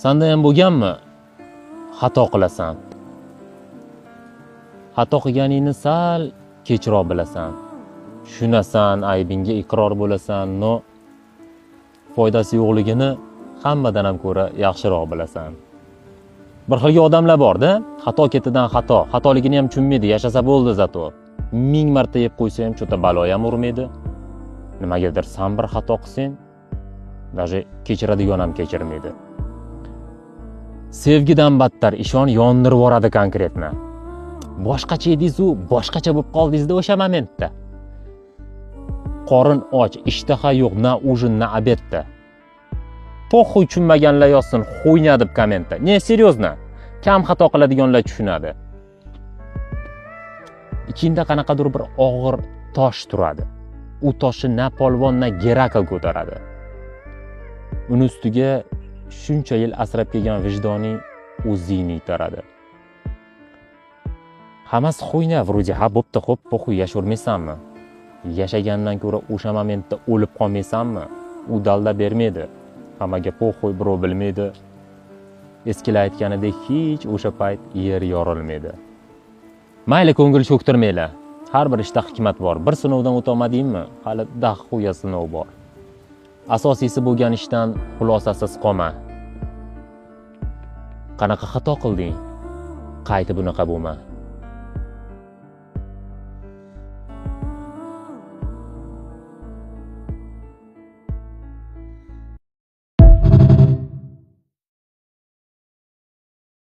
Sanda ham bo'lganmi? Xato qilasan. Xato qilganingni sal kechroq bilasan. Tushunasan, aybingga iqror bo'lasan, no foydasi yo'qligini hammadan ham ko'ra yaxshiroq bilasan. Bir xilga odamlar bor-da, xato ketidan xato, xatoligini ham tushunmaydi, yashasa bo'ldi zato. 1000 marta yeb qo'ysa ham cho'ta balo ham urmaydi. Nimagadir san bir xato qilsang, даже kechiradigan ham kechirmaydi. Sevgidan battar ishon yondirib yuboradi konkretni. Boshqacha edingiz-u, boshqacha bo'lib qoldingiz-da o'sha momentda. Qorin och, ishtaha yo'q, na ujin, na obedda. Poxuy tushunmaganlar yozsin, xuyna deb kommentda. Ne, seriozno. Kam xato qiladiganlar tushunadi. Ichingda qanaqadir bir og'ir tosh turadi. U toshni na polvon, na Gerakl ko'taradi. Uni ustiga shuncha yil asrab kelgan vijdoning o'zingni itaradi. Hammasi xuyna, vроде ha bo'pti, xo'p, poxuy yashavermaysanmi? Yashagandan ko'ra o'sha momentda o'lib qolmaysanmi? U dalda bermaydi. Hammaga poxuy, birov bilmaydi. Eskilar aytganidek hech o'sha payt yer yorilmaydi. Mayli, ko'ngil cho'ktirmaylar. Har bir ishda hikmat bor. Bir sinovdan o'ta olmadingmi? Hali daxuya sinov bor. Asosiysi bo'lgan ishdan xulosasiz qolma. Qanaqa xato qilding? Qayta bunaqa bo'lma.